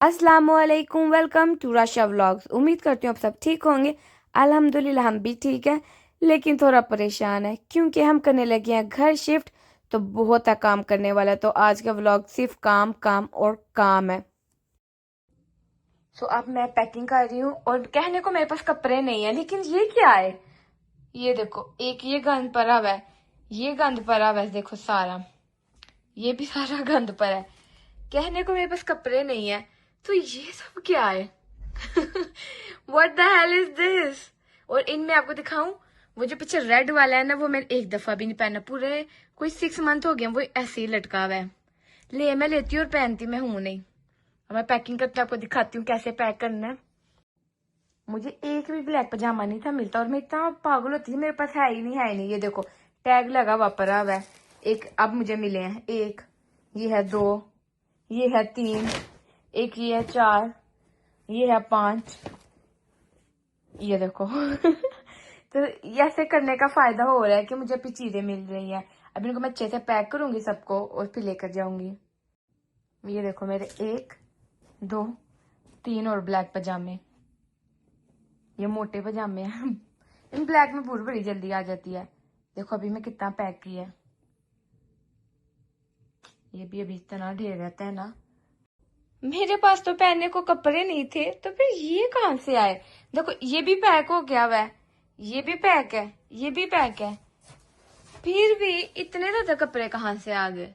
अस्सलामुअलैकुम, welcome to Rasha vlogs. उम्मीद करती हूँ आप सब ठीक होंगे। अल्हम्दुलिल्लाह हम भी ठीक है, लेकिन थोड़ा परेशान है क्योंकि हम करने लगे हैं घर शिफ्ट। तो बहुत है काम करने वाला, तो आज का व्लॉग सिर्फ काम काम और काम है। अब मैं पैकिंग कर रही हूँ और कहने को मेरे पास कपड़े नहीं है, लेकिन ये क्या है, ये देखो, एक ये गंद पड़ा हुआ है, ये गंद पड़ा हुआ है, देखो सारा, ये भी सारा गंद पड़ा है। कहने को मेरे पास कपड़े नहीं है, तो ये सब क्या है? What the hell is this? और इनमें आपको दिखाऊं, वो जो पीछे रेड वाला है ना, वो मैंने एक दफा भी नहीं पहना, पूरे कोई 6 मंथ हो गए वो ऐसे ही लटका हुआ है। मैं लेती हूँ और पहनती मैं हूं नहीं। अब मैं पैकिंग करके आपको दिखाती हूँ कैसे पैक करना है। मुझे एक भी ब्लैक पजामा नहीं था मिलता और मैं इतना पागल होती थी, मेरे पास है ही नहीं, है ही नहीं। ये देखो टैग लगा हुआ पड़ा हुआ है। एक अब मुझे मिले हैं, एक ये है, 2 ये है, 3 एक ये है, 4 ये है, 5 ये देखो। तो ऐसे करने का फायदा हो रहा है कि मुझे अभी चीजें मिल रही हैं। अब इनको मैं अच्छे से पैक करूंगी सबको और फिर लेकर जाऊंगी। ये देखो मेरे 1 2 3 और ब्लैक पजामे, ये मोटे पजामे हैं। इन ब्लैक में भूर बड़ी जल्दी आ जाती है। देखो अभी मैं कितना पैक किया है। ये भी अभी इतना ढेर रहता है ना। मेरे पास तो पहनने को कपड़े नहीं थे, तो फिर ये कहां से आए? देखो ये भी पैक हो गया हुआ है, ये भी पैक है, ये भी पैक है, फिर भी इतने ज्यादा कपड़े कहाँ से आ गए?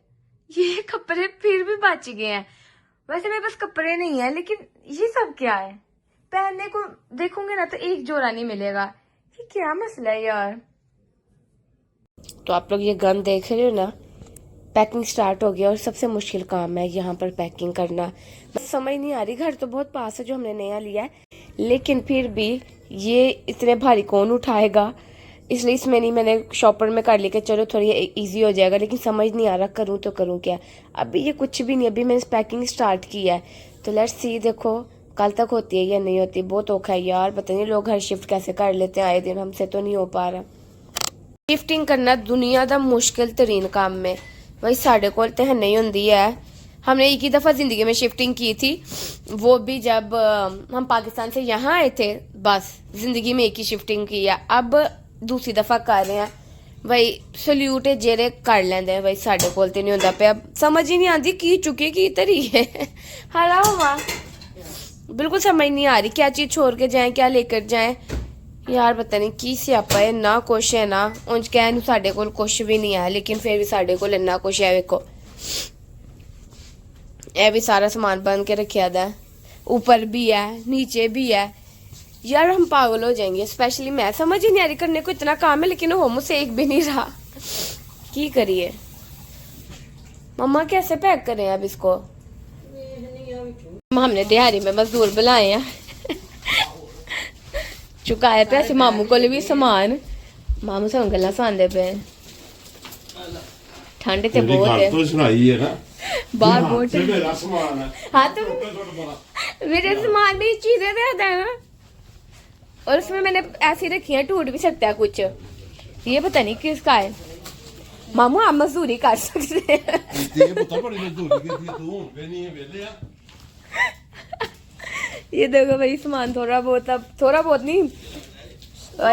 ये कपड़े फिर भी बच गए हैं। वैसे मेरे पास कपड़े नहीं है, लेकिन ये सब क्या है? पहनने को देखूंगे ना तो एक जोड़ा नहीं मिलेगा। ये क्या मसला है यार? तो आप लोग ये गन देख रहे हो ना, पैकिंग स्टार्ट हो गया और सबसे मुश्किल काम है यहाँ पर पैकिंग करना। समझ नहीं आ रही, घर तो बहुत पास है जो हमने नया लिया है, लेकिन फिर भी ये इतने भारी कौन उठाएगा, इसलिए इसमें नहीं, मैंने शॉपर में कर लिया, चलो थोड़ी इजी हो जाएगा, लेकिन समझ नहीं आ रहा करूँ तो करूँ क्या। अभी ये कुछ भी नहीं, अभी मैंने पैकिंग स्टार्ट किया है, तो लेट्स सी, देखो कल तक होती है या नहीं होती। बहुत औखा है यार, पता नहीं लोग घर शिफ्ट कैसे कर लेते हैं आए दिन, हमसे तो नहीं हो पा रहा। शिफ्टिंग करना दुनिया का मुश्किल तरीन काम में भाई साढ़े को तो नहीं होंगी है। हमने एक ही दफ़ा ज़िंदगी में शिफ्टिंग की थी, वो भी जब हम पाकिस्तान से यहाँ आए थे, बस ज़िंदगी में एक ही शिफ्टिंग की है। अब दूसरी दफ़ा कर रहे हैं भाई, सल्यूट है जेरे कर लेंदे भाई, साढ़े को तो नहीं होता पे। अब समझ ही नहीं आती की चुके की तरीके हरा हुआ, बिल्कुल समझ नहीं आ रही क्या चीज़ छोड़ के जाए क्या लेकर जाए यार। पता नहीं की स्यापा है, ना कुछ है ना उंज कहन साडे कोल कुछ भी नहीं है, लेकिन फिर भी साडे कोल इन्ना कुछ है। देखो ये भी सारा सामान बन के रखा था, ऊपर भी है नीचे भी है यार, हम पागल हो जाएंगे। स्पेशली मैं, समझ ही नहीं आ रही, करने को इतना काम है लेकिन हो मुझसे एक भी नहीं रहा। की करिए मम्मा, कैसे पैक करें अब इसको? हमने दिहाड़ी में मजदूर बुलाए हैं, चुकाया पैसे मामू को भी समान, मामू से गल्ला सुनाते पे, ठंड ते बहुत है बाहर, बहुत हाँ। तो मेरे सामान में चीजें रहता है ना, और उसमें मैंने ऐसी रखी है, टूट भी सकता है कुछ, ये पता नहीं किसका है। मामू आप मजदूरी कर सकते हैं। ये देखो भाई सामान थोड़ा बहुत, अब थोड़ा बहुत नहीं,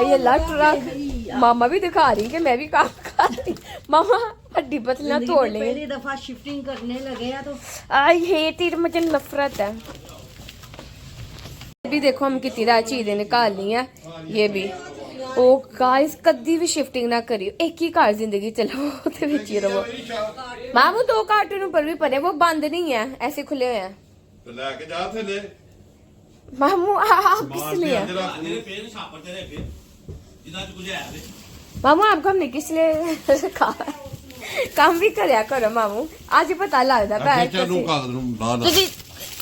ये लट रख, मामा भी दिखा रही कि मैं भी काम कर रही। मामा हड्डी पतला तोड़ लेंगे, पहली दफा शिफ्टिंग करने लगे हैं तो आई हेट इट, मुझे नफरत है। भी देखो हम कितनी रात चीजें निकाल ली हैं, ये भी। ओ गाइस कदी भी शिफ्टिंग ना करियो, एक ही कार जिंदगी चलाओ ते विच ही रहो। मामू 2 कार्टून ऊपर भी पड़े, वो बंद नहीं है, ऐसे खुले हुए हैं। तो लेके जा थले मामू आप किस लिए? मामू आपको हमने किस लिए रखा? काम भी करया करो मामू, आज ही पता लगता है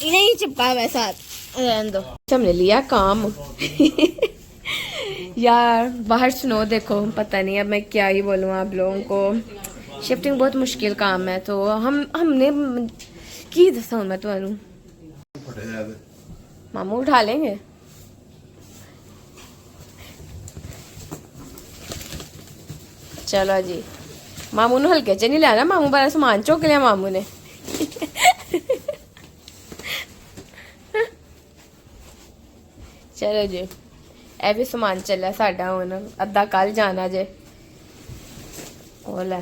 नहीं चिपका वैसा दो। हमने लिया काम। यार बाहर सुनो, देखो पता नहीं अब मैं क्या ही बोलूँ आप लोगों को। शिफ्टिंग बहुत मुश्किल काम है, तो हमने की दसा मैं तुम्हें, मामू उठा लेंगे। चलो जी, मामू ने हल्के च नहीं लेना, मामू बड़ा सामान चुक लिया मामू ने। चलो जी ਇਹ ਵੀ ਸਮਾਨ ਚੱਲਿਆ ਸਾਡਾ ਹੁਣ ਅੱਧਾ ਕੱਲ ਜਾਣਾ ਜੇ ਉਹ ਲੈ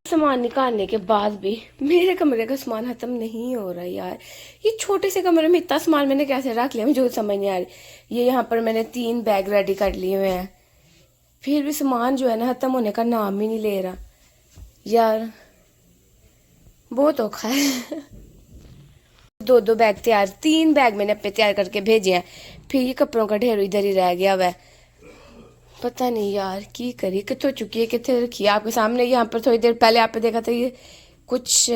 सामान निकालने के बाद भी मेरे कमरे का सामान खत्म नहीं हो रहा यार। ये छोटे से कमरे में इतना सामान मैंने कैसे रख लिया मुझे जो समझ नहीं आ रही। ये यहाँ पर मैंने 3 बैग रेडी कर लिए हुए हैं, फिर भी सामान जो है ना खत्म होने का नाम ही नहीं ले रहा यार, बहुत औखा है। 2 बैग तैयार, 3 बैग मैंने अपने तैयार करके भेजे हैं, फिर ये कपड़ों का ढेर इधर ही रह गया हुआ है। पता नहीं यार की करी, कितों चुकी है, कितने रखी है आपके सामने। यहाँ पर थोड़ी देर पहले आपने देखा था ये कुछ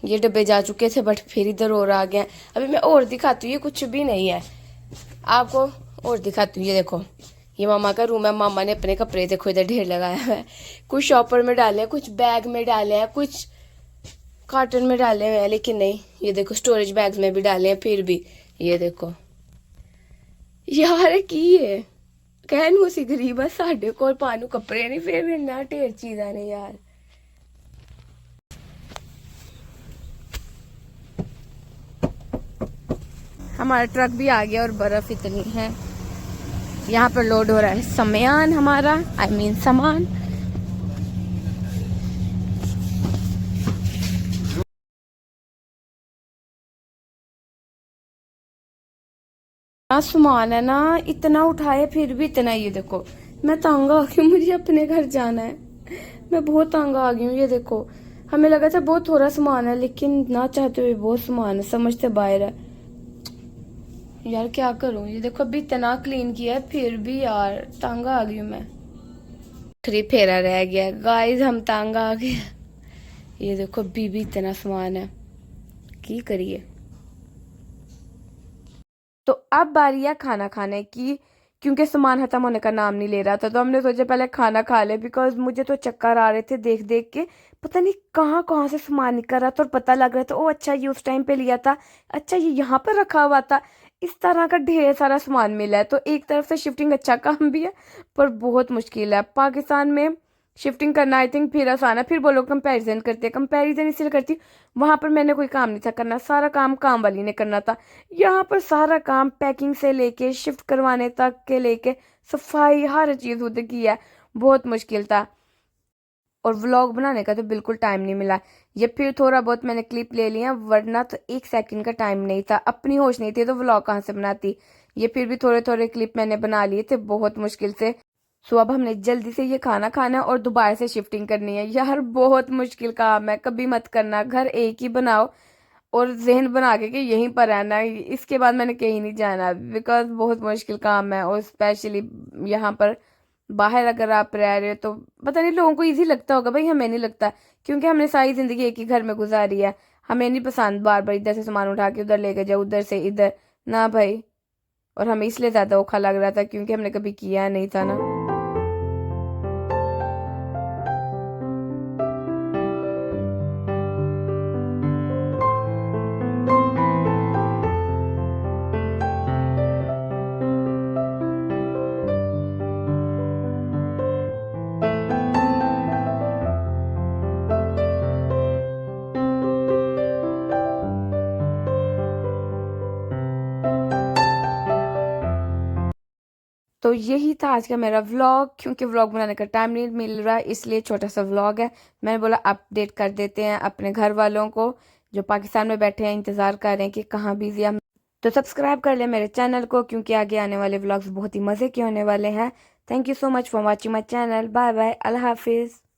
ये डब्बे जा चुके थे, बट फिर इधर और आ गए। अभी मैं और दिखाती हूँ, ये कुछ भी नहीं है, आपको और दिखाती हूँ। ये देखो ये मामा का रूम है, मामा ने अपने कपड़े देखो इधर ढेर लगाया हुआ है। कुछ शॉपर में डाले हैं, कुछ बैग में डाले हैं, कुछ कार्टन में डाले हुए हैं, लेकिन नहीं ये देखो स्टोरेज बैग्स में भी डाले हैं। फिर भी ये देखो यार की है कहन उसी गरीब है साढ़े को पानू कपड़े नहीं, फिर भी इतना ढेर चीज़ा ने यार। हमारा ट्रक भी आ गया और बर्फ इतनी है। यहाँ पर लोड हो रहा है सामान हमारा, आई मीन सामान। सामान है ना इतना उठाए फिर भी इतना। ये देखो मैं तंग आ गई हूँ, मुझे अपने घर जाना है, मैं बहुत तंग आ गई हूँ। ये देखो हमें लगा था बहुत थोड़ा सामान है, लेकिन ना चाहते हुए बहुत सामान है, समझते बाहर है यार, क्या करूँ। ये देखो अभी इतना क्लीन किया है फिर भी यार तंग आ गई हूँ मैं। आखिरी फेरा रह गया गाइस, हम तंग आ गए। ये देखो अभी भी इतना सामान है, की करिए। तो अब बारी है खाना खाने की, क्योंकि सामान खत्म होने का नाम नहीं ले रहा था, तो हमने सोचा पहले खाना खा ले, बिकॉज मुझे तो चक्कर आ रहे थे देख देख के, पता नहीं कहाँ कहाँ से सामान निकल रहा था। और पता लग रहा था ओ अच्छा ये उस टाइम पे लिया था, अच्छा ये यहाँ पर रखा हुआ था। इस तरह का ढेर सारा सामान मिला है, तो एक तरफ से शिफ्टिंग अच्छा काम भी है, पर बहुत मुश्किल है। पाकिस्तान में शिफ्टिंग करना आई थिंक फिर आसान है, फिर वो लोग कंपेरिजन करते हैं। कंपेरिजन इसलिए करती, वहाँ पर मैंने कोई काम नहीं था करना, सारा काम काम वाली ने करना था। यहाँ पर सारा काम पैकिंग से लेके शिफ्ट करवाने तक के लेके सफाई हर चीज़ उधर की है, बहुत मुश्किल था। और व्लॉग बनाने का तो बिल्कुल टाइम नहीं मिला। ये फिर थोड़ा बहुत मैंने क्लिप ले लिया, वरना तो 1 सेकंड का टाइम नहीं था, अपनी होश नहीं थी तो व्लॉग कहाँ से बनाती। ये फिर भी थोड़े थोड़े क्लिप मैंने बना लिए थे बहुत मुश्किल से। सो अब हमने जल्दी से ये खाना खाना है और दोबारा से शिफ्टिंग करनी है। यार बहुत मुश्किल काम है, कभी मत करना। घर एक ही बनाओ और जहन बना के कि यहीं पर रहना है, इसके बाद मैंने कहीं नहीं जाना, बिकॉज बहुत मुश्किल काम है। और स्पेशली यहाँ पर बाहर अगर आप रह रहे हो तो पता नहीं लोगों को इजी लगता होगा, भाई हमें नहीं लगता, क्योंकि हमने सारी ज़िंदगी एक ही घर में गुजारी है। हमें नहीं पसंद बार बार इधर से सामान उठा के उधर लेके जाओ, उधर से इधर ना भाई। और हमें इसलिए ज़्यादा औखा लग रहा था क्योंकि हमने कभी किया नहीं था ना। तो यही था आज का मेरा व्लॉग, क्योंकि व्लॉग बनाने का टाइम नहीं मिल रहा इसलिए छोटा सा व्लॉग है। मैंने बोला अपडेट कर देते हैं अपने घर वालों को जो पाकिस्तान में बैठे हैं, इंतज़ार कर रहे हैं कि कहाँ बिजी हम। तो सब्सक्राइब कर ले मेरे चैनल को, क्योंकि आगे आने वाले व्लॉग्स बहुत ही मज़े के होने वाले हैं। Thank you so much for watching my channel. Bye bye, अल्लाह हाफिज़।